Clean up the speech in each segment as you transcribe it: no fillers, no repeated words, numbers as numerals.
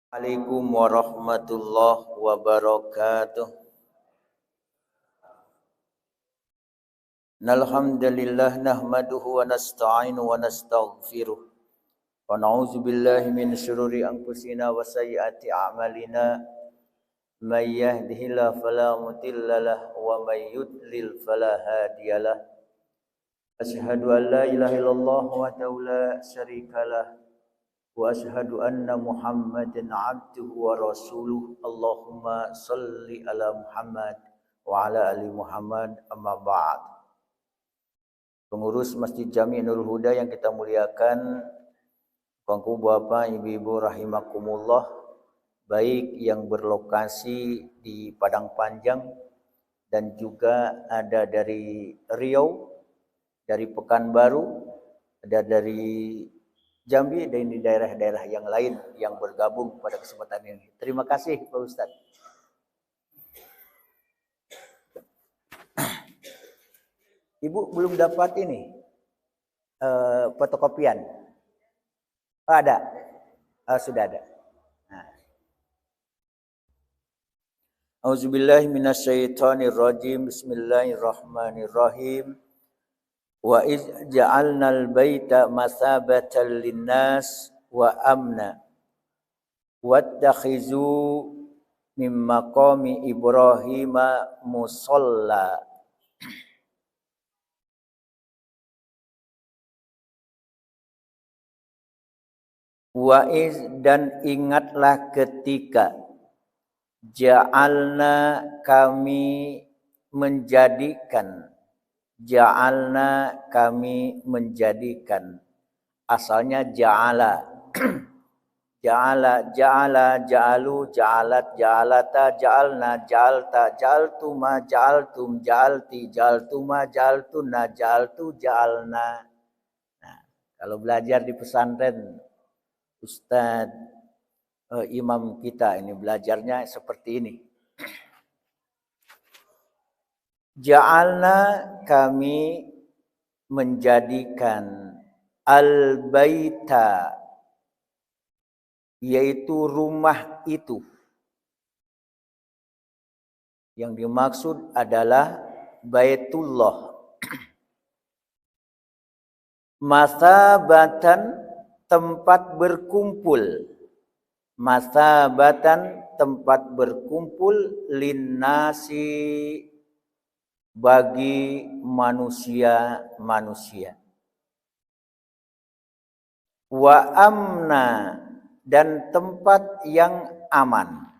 Assalamualaikum warahmatullahi wabarakatuh. Alhamdulillah nahmaduhu wa nasta'inu wa nastaghfiruh. Wa na'udzu billahi min syururi anfusina wa sayyiati a'malina. May yahdihillahu fala mudilla lahu wa may yudlil fala hadiyalah. Asyhadu an la ilaha illallah wahdahu la syarikalah. Wa asyhadu anna Muhammadan abduhu wa rasuluh. Allahumma salli ala Muhammad wa ala ali Muhammad, amma ba'd. Pengurus Masjid Jami' Nurul Huda yang kita muliakan, Bangku Bapak Ibu-ibu rahimakumullah, baik yang berlokasi di Padang Panjang dan juga ada dari Riau, dari Pekanbaru, ada dari Jambi dan di daerah-daerah yang lain yang bergabung pada kesempatan ini. Terima kasih Pak Ustadz. Ibu belum dapat ini fotokopian? Oh, ada? Sudah ada. Nah. Auzubillahi minasyaitonirrajim. Bismillahirrahmanirrahim. Wa iz ja'alnal baita masabatan linnas wa amna wattakhizu min maqami Ibrahima musalla. Wa iz dan ingatlah ketika ja'alna kami menjadikan, ja'alna kami menjadikan, asalnya ja'ala ja'ala, ja'ala, ja'alu, ja'alat, ja'alata, ja'alna, ja'alta, ja'altuma, ja'altum, ja'alti, ja'altuma, ja'altuna, ja'altu, ja'alna. Nah, kalau belajar di pesantren Ustadz imam kita ini belajarnya seperti ini. Ja'alna kami menjadikan al-baita, yaitu rumah itu. Yang dimaksud adalah Baitullah. Masabatan, tempat berkumpul. Masabatan, tempat berkumpul, linnasi, bagi manusia-manusia. Wa amna, dan tempat yang aman.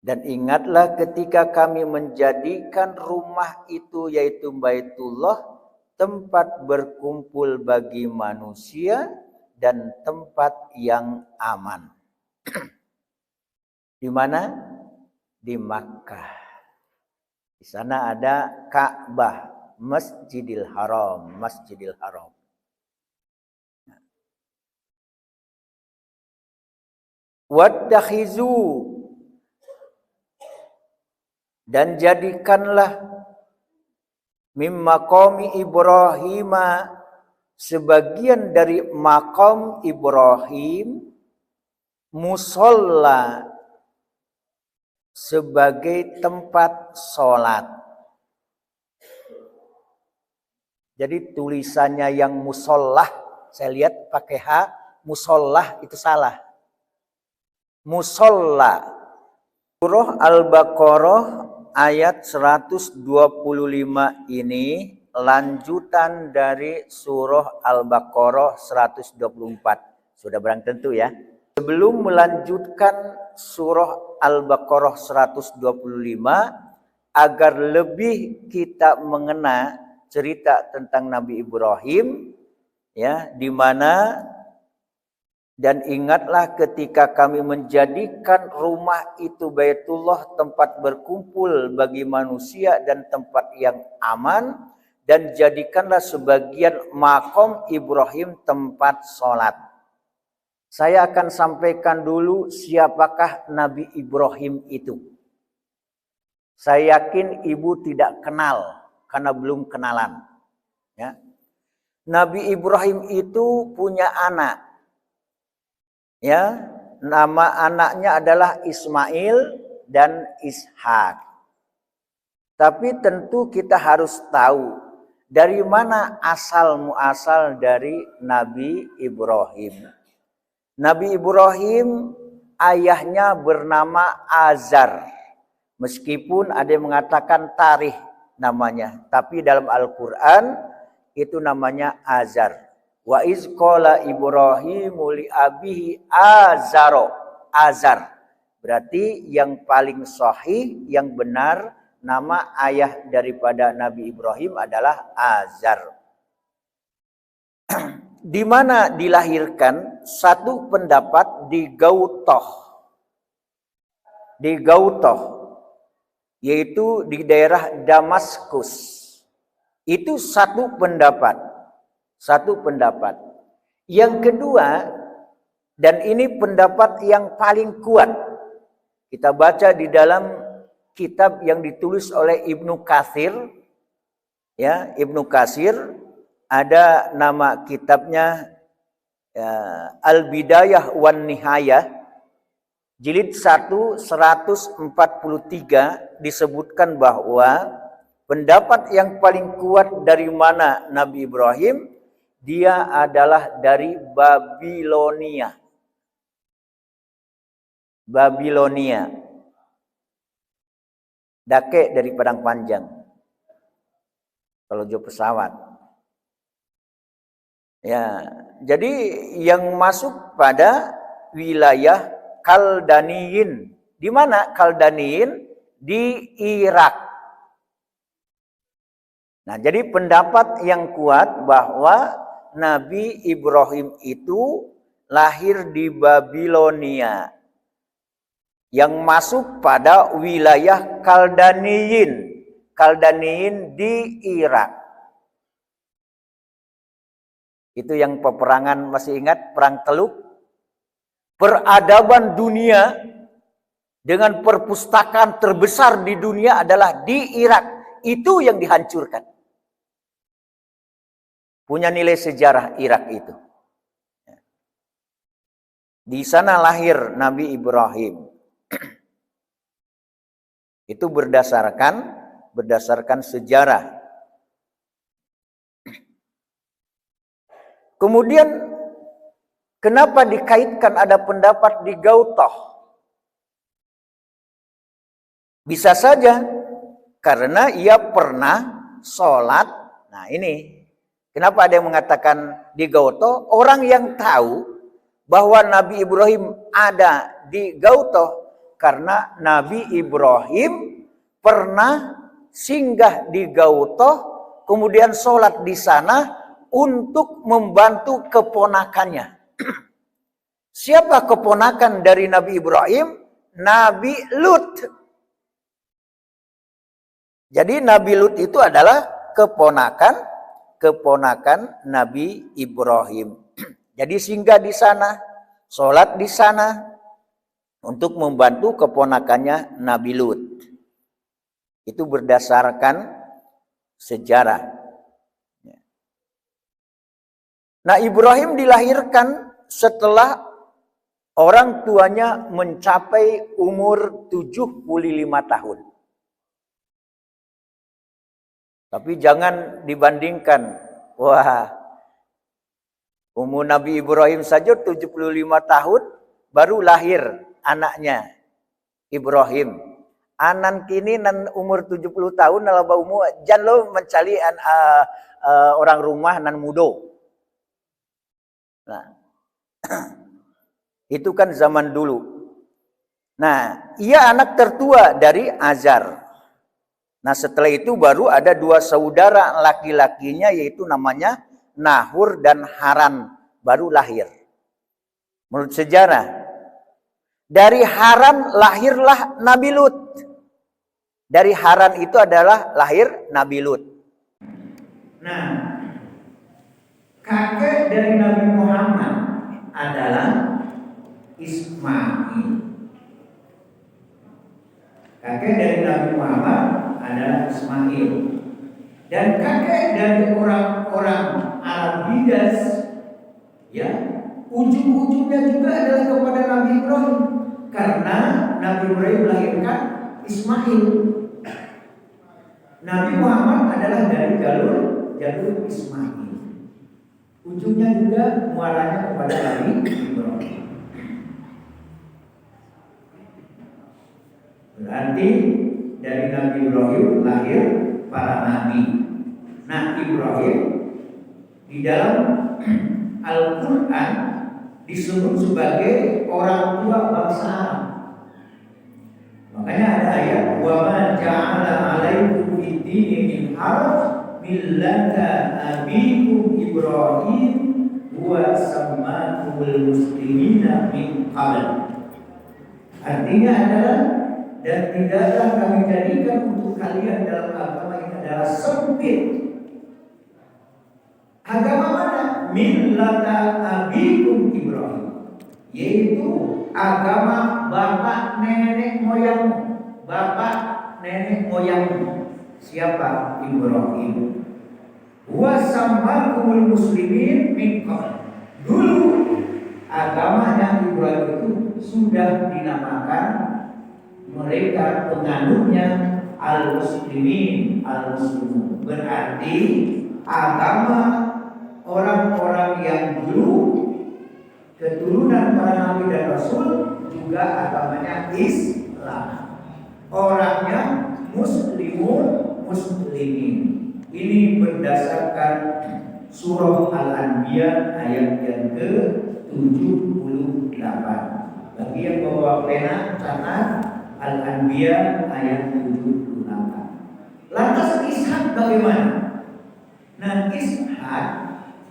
Dan ingatlah ketika kami menjadikan rumah itu, yaitu Baitullah, tempat berkumpul bagi manusia dan tempat yang aman. Di mana? Di Makkah. Di sana ada Ka'bah, Masjidil Haram, Masjidil Haram. Wattakhizu, dan jadikanlah mim maqami Ibrahima, sebagian dari maqam Ibrahim, musalla, sebagai tempat sholat. Jadi tulisannya yang musollah, saya lihat pakai H, musollah itu salah. Musolla. Surah Al-Baqarah ayat 125 ini lanjutan dari surah Al-Baqarah 124. Sudah barang tentu ya. Sebelum melanjutkan surah Al-Baqarah 125, agar lebih kita mengena cerita tentang Nabi Ibrahim, ya, di mana dan ingatlah ketika kami menjadikan rumah itu Baitullah, tempat berkumpul bagi manusia dan tempat yang aman, dan jadikanlah sebagian maqam Ibrahim tempat sholat. Saya akan sampaikan dulu siapakah Nabi Ibrahim itu. Saya yakin ibu tidak kenal karena belum kenalan. Ya. Nabi Ibrahim itu punya anak. Ya, nama anaknya adalah Ismail dan Ishak. Tapi tentu kita harus tahu dari mana asal muasal dari Nabi Ibrahim. Nabi Ibrahim ayahnya bernama Azar. Meskipun ada yang mengatakan Tarikh namanya, tapi dalam Al-Qur'an itu namanya Azar. Wa iz qala Ibrahimu li abihi Azaro. Azar. Berarti yang paling sahih, yang benar, nama ayah daripada Nabi Ibrahim adalah Azar. Di mana dilahirkan? Satu pendapat di Gautoh. Di Gautoh, yaitu di daerah Damaskus. Itu satu pendapat. Satu pendapat. Yang kedua, dan ini pendapat yang paling kuat. Kita baca di dalam kitab yang ditulis oleh Ibnu Katsir. Ya, Ibnu Katsir, ada nama kitabnya Al-Bidayah wan Nihayah, jilid 1 143, disebutkan bahwa pendapat yang paling kuat dari mana Nabi Ibrahim, dia adalah dari Babilonia. Babilonia. Dake dari Padang Panjang. Kalau jauh pesawat. Ya, jadi yang masuk pada wilayah Kaldaniyin. Di mana Kaldaniyin? Di Irak. Nah, jadi pendapat yang kuat bahwa Nabi Ibrahim itu lahir di Babilonia, yang masuk pada wilayah Kaldaniyin. Kaldaniyin di Irak. Itu yang peperangan, masih ingat perang Teluk? Peradaban dunia dengan perpustakaan terbesar di dunia adalah di Irak. Itu yang dihancurkan. Punya nilai sejarah Irak itu. Di sana lahir Nabi Ibrahim. Itu berdasarkan sejarah. Kemudian kenapa dikaitkan ada pendapat di Gautoh? Bisa saja karena ia pernah sholat. Nah ini, kenapa ada yang mengatakan di Gautoh? Orang yang tahu bahwa Nabi Ibrahim ada di Gautoh karena Nabi Ibrahim pernah singgah di Gautoh, kemudian sholat di sana untuk membantu keponakannya. Siapa keponakan dari Nabi Ibrahim? Nabi Lut. Jadi Nabi Lut itu adalah keponakan Nabi Ibrahim. Jadi singgah di sana, sholat di sana untuk membantu keponakannya Nabi Lut. Itu berdasarkan sejarah. Nah, Ibrahim dilahirkan setelah orang tuanya mencapai umur 75 tahun. Tapi jangan dibandingkan. Wah, umur Nabi Ibrahim saja 75 tahun baru lahir anaknya Ibrahim. Anan kini nan umur 70 tahun nalaba umur jan lo mencari orang rumah nan mudo. Nah, itu kan zaman dulu. Nah, ia anak tertua dari Azar. Nah, setelah itu baru ada dua saudara laki-lakinya, yaitu namanya Nahur dan Haran, baru lahir. Menurut sejarah, dari Haran lahirlah Nabi Lut. Dari Haran itu adalah lahir Nabi Lut. Nah, kakek dari Nabi Muhammad adalah Ismail. Kakek dari Nabi Muhammad adalah Ismail. Dan kakek dari orang-orang Arab Hijaz, ya, ujung-ujungnya juga adalah kepada Nabi Ibrahim, karena Nabi Ibrahim melahirkan Ismail. Nabi Muhammad adalah dari jalur Ismail. Ujungnya juga muaranya kepada Nabi Ibrahim. Berarti dari Nabi Ibrahim lahir para nabi. Nah, Ibrahim di dalam Al-Quran disebut sebagai orang tua bangsa Arab. Makanya ada ayat wa ma ja'ala 'alaikum fid-dini min haraj millata abikum Ibrahim huwa sammakumul muslimina min qabl. Artinya adalah, dan tidaklah kami jadikan untuk kalian dalam agama ini adalah sempit. Agama mana? Millata abikum Ibrahim, yaitu agama bapak nenek moyangmu. Bapak nenek moyangmu siapa? Ibrahim. Wa sammakumul muslimin min qabl. Dulu agamanya Ibrahim itu sudah dinamakan mereka penganutnya al-muslimin, al-muslimun. Berarti agama orang-orang yang dulu keturunan para nabi dan rasul juga agamanya Islam. Orangnya muslimin. Ini berdasarkan surah Al-Anbiya ayat yang ke-78. Bagi yang bawa pena catat Al-Anbiya ayat 78. Lantas Ishak bagaimana? Nah, Ishak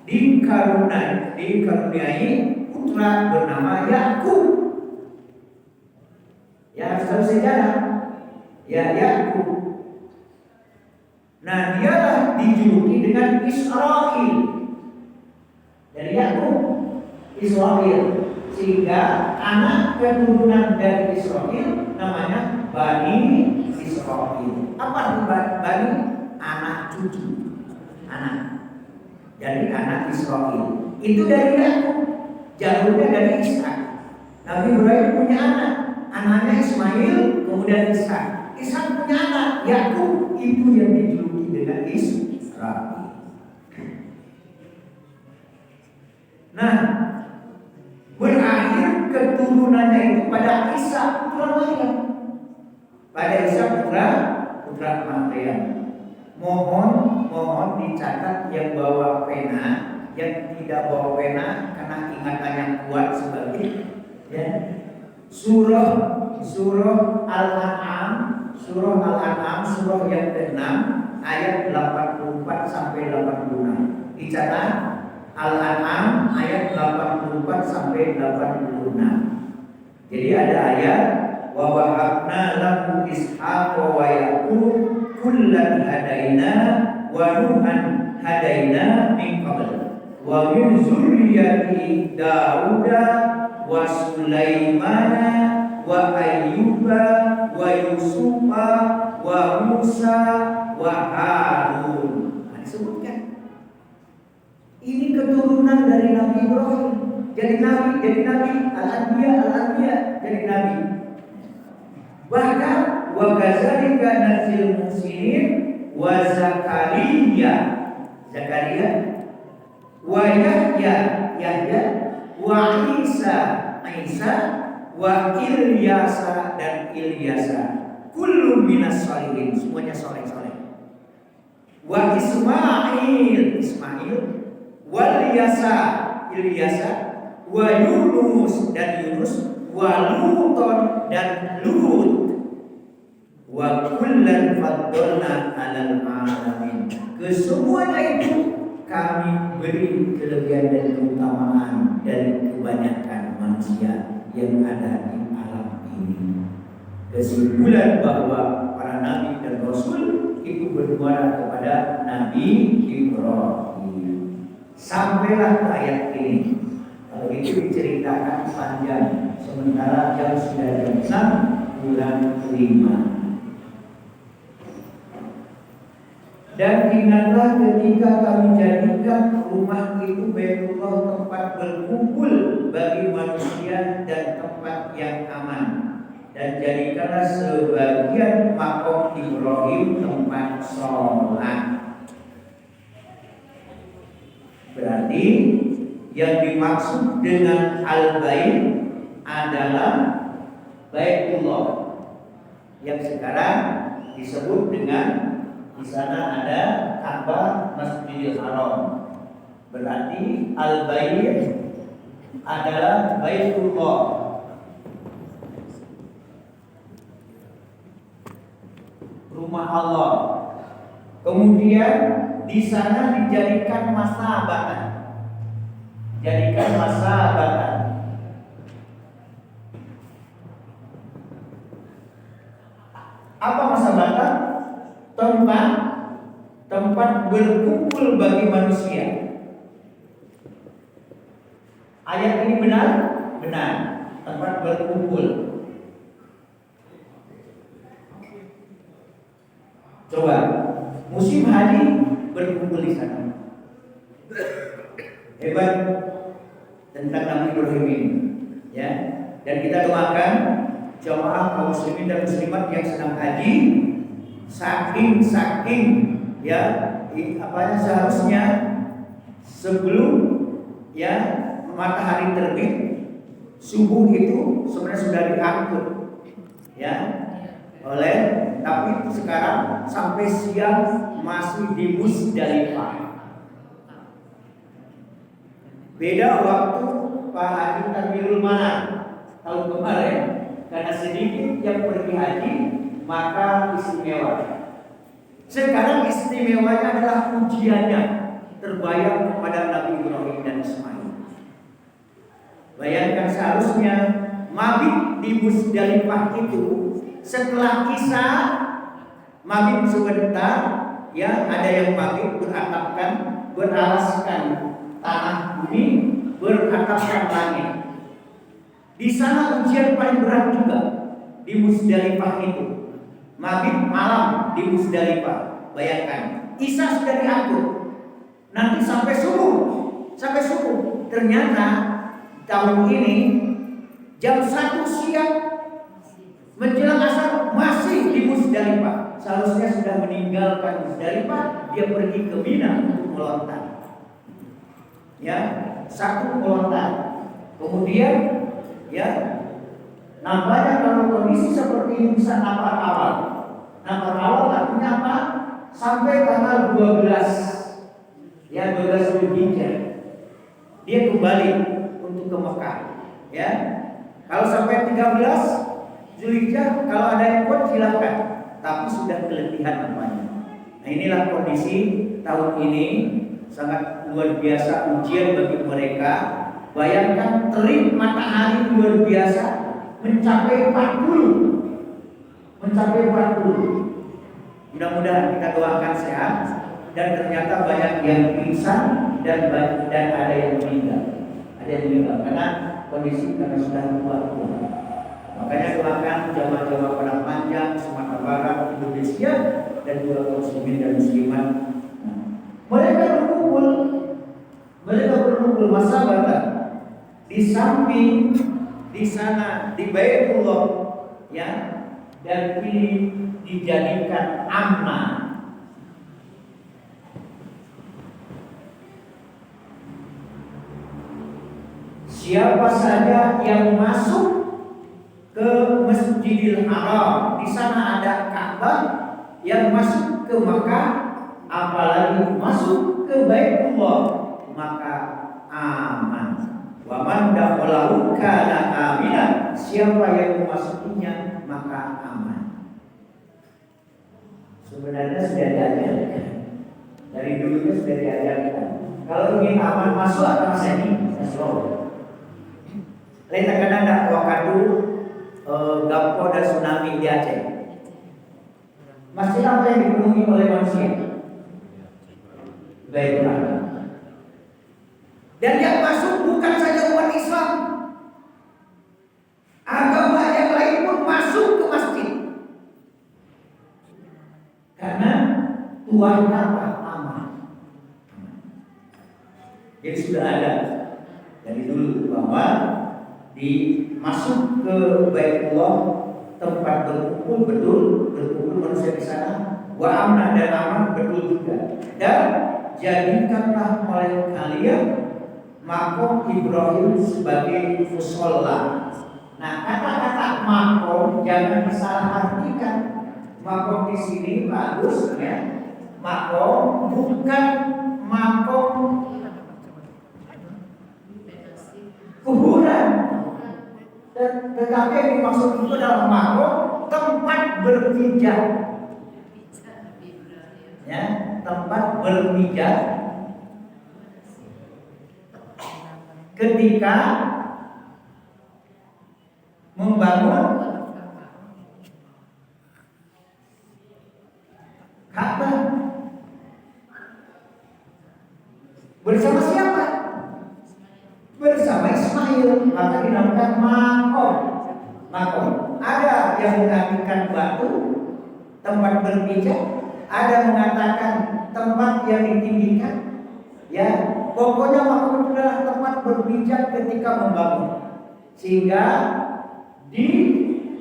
dikaruniai putra bernama Yakub. Ya, harus sejarah. Ya, Yakub. Nah, dialah dijuluki dengan Israil. Dari Yakub, Israil. Sehingga anak keturunan dari Israil namanya Bani Israil. Apa itu Bani? Anak cucu. Anak. Dari anak Israil. Itu dari Yakub. Jalurnya dari Ishak. Nabi Ibrahim punya anak. Anaknya Ismail, kemudian Ishak. Ishak punya anak Yakub, itu yang dijuluki dengan Israil. Nah, berakhir keturunannya itu pada Isa putra Maryam. Pada Isa putra Maryam. Mohon dicatat yang bawa pena, yang tidak bawa pena karena ingatannya kuat sebagai ya. Surah Al-An'am, surah yang ke-6 ayat 84 sampai 86. Dicatat Al-An'am ayat 84 sampai 86. Jadi ada ayat wa wahabna lahu Ishaq wa Yaqub kullan hadaina wa nuhan hadaina min qabl wa min zurriyyati Dauda wa Sulaimana wa Ayyuba wa Yusufa wa Musa wa Harun. Disebutkan ini keturunan dari Nabi Ibrahim. Jadi nabi al-anbiya jadi nabi. Bahkan wa kadzalika nazil muhsinin wa Zakaria wa Yahya wa Isa wa Ilyasa dan Ilyasa. Kullu minas sholihin, semuanya soleh-soleh. Wa Ismail wal Ilyasa wa Yunus dan Yunus wa Luton dan Lut wa kullan faddalna 'alal 'alamin. Kesemuanya itu kami beri kelebihan dan keutamaan dari kebanyakan manusia yang ada di alam ini. Kesimpulan bahwa para nabi dan rasul itu bermuara kepada Nabi Ibrahim. Sampailah ke ayat ini. Kalau itu diceritakan panjang, sementara jam sudah jam 6 bulan 5. Dan ingatlah ketika kami jadikan rumah itu Baitullah tempat berkumpul tempat yang aman, dan jadikanlah sebagian makom Ibrahim tempat sholat. Berarti yang dimaksud dengan al-bait adalah Baitullah yang sekarang disebut dengan di sana ada Ka'bah Masjidil Haram. Berarti al-bait adalah Baitullah. Rumah Allah. Kemudian di sana dijadikan masabatan. Jadikan masabatan. Apa masabatan? Tempat berkumpul bagi manusia. Ayat ini benar? Benar. Tempat berkumpul. Coba, musim haji berkumpul di sana. Hebat tentang Nabi Ibrahim ini, ya. Dan kita doakan jamaah kaum muslimin dan muslimat yang sedang haji, saking ya seharusnya sebelum ya matahari terbit, subuh itu sebenarnya sudah diangkut, ya, tapi sekarang sampai siang masih di Musdalifah. Beda waktu Pak Haji Takbirul Manah tahun kemarin, karena sedikit yang pergi haji maka istimewa. Sekarang istimewanya adalah ujiannya terbayang kepada Nabi Ibrahim dan Ismail. Bayangkan seharusnya mabit di Musdalifah itu setelah kisah mabit sebentar, ya, ada yang mabit beralaskan tanah bumi, beratapkan langit. Di sana ujian paling berat juga di Musdalifah itu. Mabit malam di Musdalifah. Bayangkan, Isya sudah diangkut. Nanti sampai subuh. Ternyata tahun ini jam 1 siang menjelang asar masih di Musdalifah. Seharusnya sudah meninggalkan Musdalifah, dia pergi ke Mina untuk melontar. Ya, satu melontar. Kemudian, ya, nampaknya kalau kondisi seperti ini bisa nafar awal. Nafar awal artinya apa? Sampai tanggal 12, ya, 12 Zulhijjah, dia kembali untuk ke Mekah. Ya, kalau sampai 13 Zulhijjah, kalau ada yang kuat silakan, tapi sudah kelebihan namanya. Nah, inilah kondisi tahun ini, sangat luar biasa ujian bagi mereka. Bayangkan terik matahari luar biasa mencapai 40. Mudah-mudahan kita doakan sehat, dan ternyata banyak yang pingsan dan ada yang meninggal. Karena kondisi karena sudah tua. Makanya doakan jamaah-jamaah Padang Panjang, Sumatera Barat, Indonesia, dan juga kaum muslimin dan muslimat. Mereka berkumpul masabatan di samping di sana di Baitullah, ya, dan ini dijadikan aman. Siapa saja yang masuk ke Masjidil Haram, di sana ada Ka'bah, yang masuk ke Makkah, apalagi masuk ke Baitullah, maka aman. Wa man dakhalahu kana aminan. Siapa yang memasukinya maka aman. Sebenarnya sudah diajarkan. Dari dulunya sudah diajarkan. Kalau ingin aman masuk atau masih lain kadang ada waktu Gampo dan tsunami di Aceh. Masjid apa yang dipenuhi oleh manusia? Baiklah. Dan yang masuk bukan saja umat Islam, agama yang lain pun masuk ke masjid. Karena Tuhan apa? Aman. Jadi sudah ada dari dulu bahwa masuk ke Baitullah, tempat berkumpul manusia di sana, wa amna dan aman betul juga. Dan jadikanlah oleh kalian makom Ibrahim sebagai musholla. Nah, kata-kata makom jangan disalahartikan. Makom di sini bagus ya. Makom bukan makom kuburan. Tetapi yang dimaksud itu adalah makom tempat berpijak. Ya, tempat berpijak ketika membangun Ka'bah. Bersama siapa? Bersama Ismail. Maka dinamakan makom. Ada yang mengartikan batu, tempat berpijak. Ada mengatakan tempat yang ditinggikan. Ya, pokoknya makom itu adalah tempat berpijak ketika membangun. Sehingga di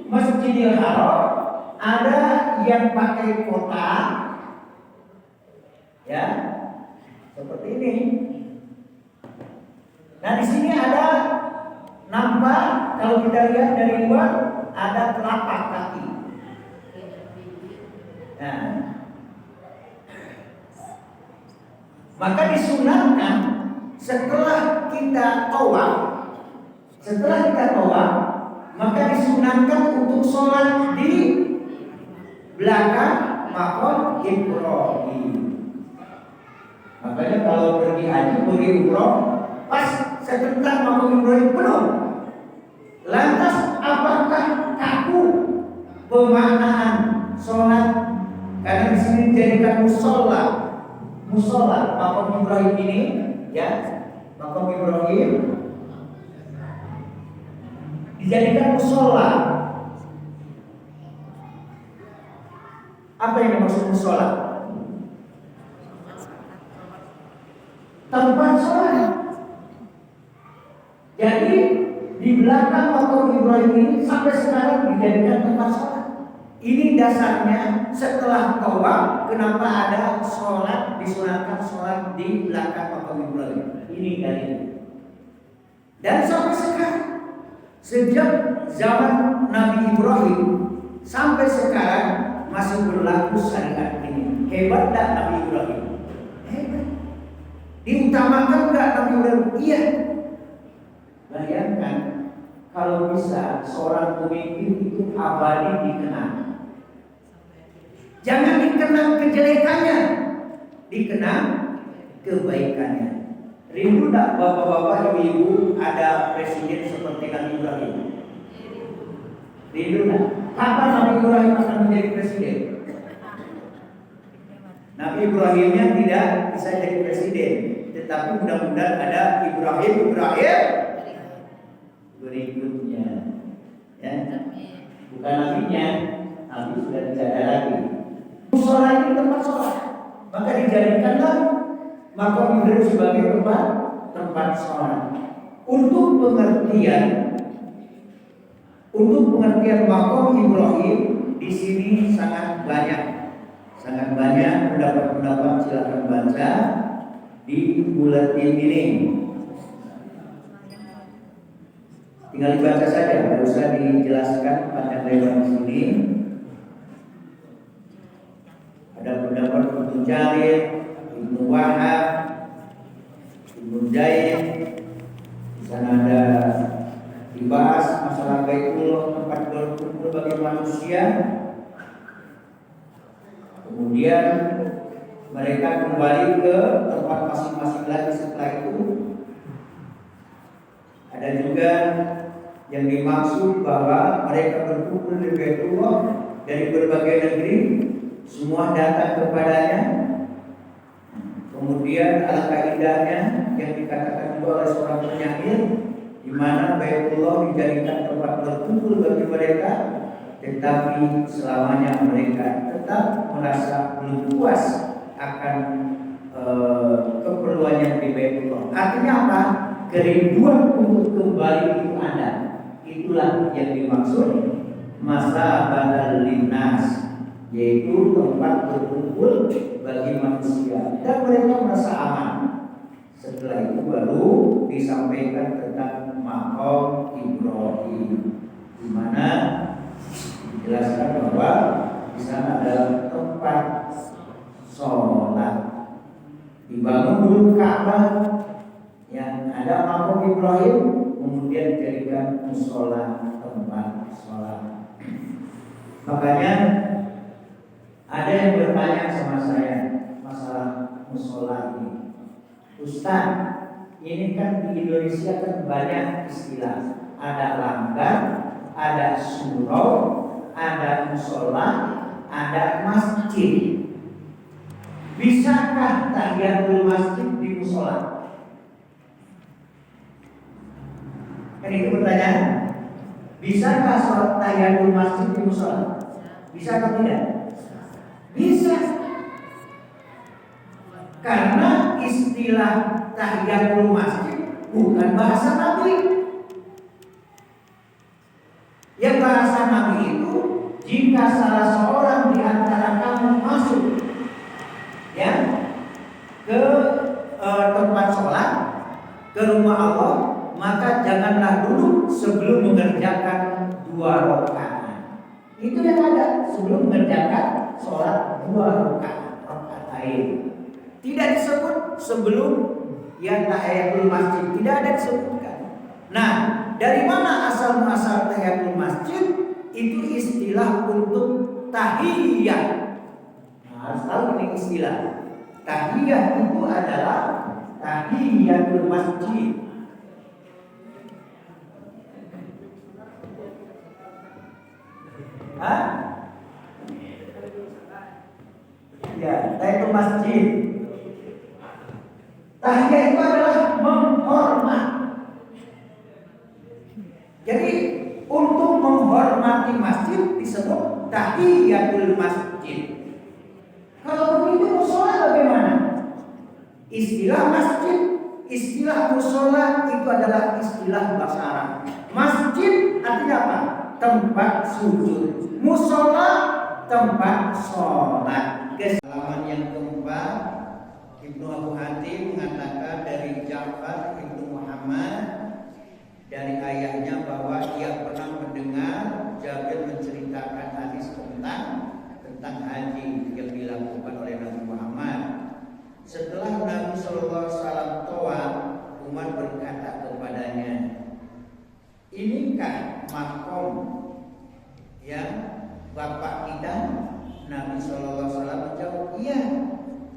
Masjidil Haram ada yang pakai kotak, ya, seperti ini. Nah, di sini ada nampak, kalau kita lihat dari luar ada telapak kaki. Nah, maka disunahkan setelah kita tawaf, maka disunahkan untuk sholat di belakang makom Ibrahim. Makanya kalau pergi haji, pergi umroh, pas sebentar makom Ibrahim penuh. Lantas apakah kaku pemaknaan sholat? Karena di sini dijadikan musola makom Ibrahim ini, ya, makom Ibrahim dijadikan musola. Apa yang dimaksud musola? Tempat sholat. Jadi di belakang makom Ibrahim ini sampai sekarang dijadikan tempat sholat. Ini dasarnya setelah tawaf, kenapa ada sholat, disunahkan sholat di belakang makom Ibrahim. Ini dalilnya. Dan sampai sekarang, sejak zaman Nabi Ibrahim sampai sekarang masih berlaku syariat ini. Hebat tak Nabi Ibrahim? Hebat. Diutamakan enggak Nabi Ibrahim? Iya. Bayangkan kalau bisa seorang pemimpin itu abadi dikenang. Jangan dikenang kejelekannya, dikenang kebaikannya. Rindu tak bapak-bapak, ibu-ibu ada presiden seperti Nabi Ibrahim? Rindu tak? Kapan Nabi Ibrahim akan menjadi presiden? Nabi Ibrahimnya tidak bisa jadi presiden, tetapi mudah-mudahan ada Ibrahim berikutnya. Ya, bukan nabinya, nabi sudah tidak ada lagi. Musola ini tempat sholat, maka dijadikanlah makom Ibrahim sebagai tempat sholat. Untuk pengertian makom Ibrahim di sini sangat banyak pendapat. Silakan baca di buletin ini. Tinggal dibaca saja, tidak usah dijelaskan panjang lebar di sini. Ada pendapat Ibnu Jarir, Ibnu Wahab, Ibnu Zaid. Di sana ada dibahas masalah Baitullah, tempat berkumpul bagi manusia. Kemudian mereka kembali ke tempat masing-masing lagi setelah itu. Ada juga yang dimaksud bahwa mereka berkumpul di Baitullah dari berbagai negeri, semua datang kepadanya. Kemudian alangkah indahnya yang dikatakan juga oleh seorang penyair, di mana Baitullah dijadikan tempat berkumpul bagi mereka, tetapi selamanya mereka tetap merasa belum puas akan keperluannya di Baitullah. Artinya apa? Kerinduan untuk kembali itu ada. itulah yang dimaksud masabatan linnas, yaitu tempat berkumpul bagi manusia dan mereka merasa aman. Setelah itu baru disampaikan tentang maqam Ibrahim, di mana dijelaskan bahwa di sana adalah tempat sholat. Dibangun dulu Ka'bah yang ada maqam Ibrahim, kemudian dijadikan musola, tempat sholat. Makanya ada yang bertanya sama saya masalah musola ini. Ustaz, ini kan di Indonesia kan banyak istilah. Ada langgar, ada surau, ada musola, ada masjid. Bisakah tahiyatul masjid di musola? Kan itu pertanyaan. Bisakah sholat tahiyatul masjid di musola? Bisa atau tidak? Bisa. Karena istilah tahiyatul masjid bukan bahasa Nabi. Yang bahasa Nabi itu jika salah seorang di antara kamu masuk ya ke tempat sholat, ke rumah Allah, maka janganlah dulu sebelum mengerjakan 2 rakaat. Itu yang ada sebelum mengerjakan sholat 2 rakaat lain. Tidak disebut sebelum yang tahiyatul masjid, tidak ada disebutkan. Nah, dari mana asal muasal tahiyatul masjid? Itu istilah untuk tahiyah. Nah, harus tahu ini istilah. Tahiyah itu adalah tahiyatul masjid. Hah? Ya, tahiyatul masjid. Tahiyah itu adalah menghormat. Jadi untuk menghormati masjid disebut tahiyatul masjid. Kalau begitu musola bagaimana? Istilah masjid, istilah musola itu adalah istilah bahasa Arab. Masjid artinya apa? Tempat sujud. Musola tempat sholat. Halaman yang keempat, Ibnu Abu Hatim mengatakan dari Ja'far Ibnu Muhammad dari ayahnya bahwa ia pernah mendengar Jabir menceritakan hadis tentang haji yang dilakukan oleh Nabi Muhammad. Setelah Nabi Sallallahu Alaihi Wasallam tawaf, Umar berkata kepadanya, "Inikah makom yang bapak kita?" Nabi Sallallahu Alaihi Wasallam menjawab, "Iya."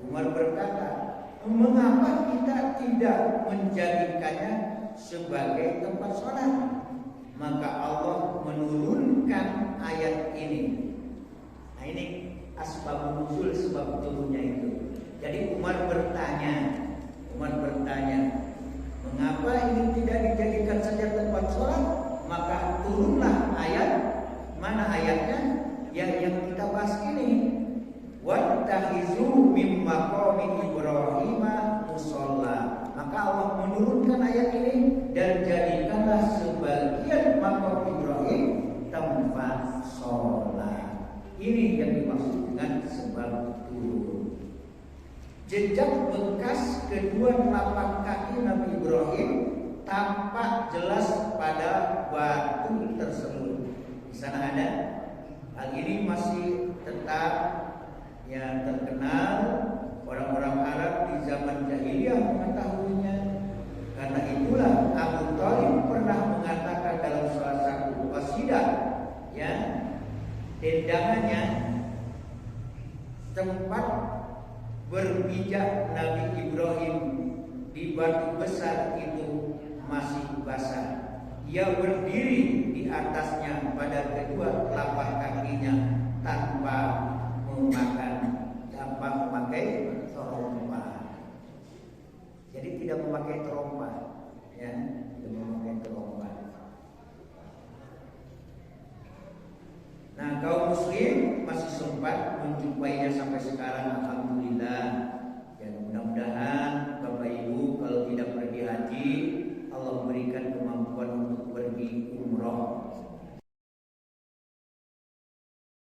Umar berkata, "Mengapa kita tidak menjadikannya sebagai tempat sholat?" Maka Allah menurunkan ayat ini. Nah, ini asbabun nuzul, sebab turunnya itu. Jadi Umar bertanya, mengapa ini tidak dijadikan saja tempat sholat? Maka turunlah ayat. Mana ayatnya? Yang kita bahas ini. Wattakhizu min maqami Ibrahim musalla. Maka Allah menurunkan ayat ini dan jadikanlah sebagian maqam Ibrahim tempat sholat. Ini yang dimaksud dengan sebab turun. Jejak bekas kedua telapak kaki Nabi Ibrahim tampak jelas pada batu tersebut. Di sana ada. Hal ini masih tetap yang terkenal. Orang-orang Arab di zaman jahiliyah mengetahuinya. Karena itulah Abu Thalib pernah mengatakan dalam salah satu qasidah, ya, dendangannya, tempat berpijak Nabi Ibrahim di batu besar itu masih basah. Ia berdiri di atasnya pada kedua telapak kakinya tanpa memakai terompa. Jadi tidak memakai terompa, ya, tidak memakai terompa. Nah, kaum muslim masih sempat menjumpainya sampai sekarang.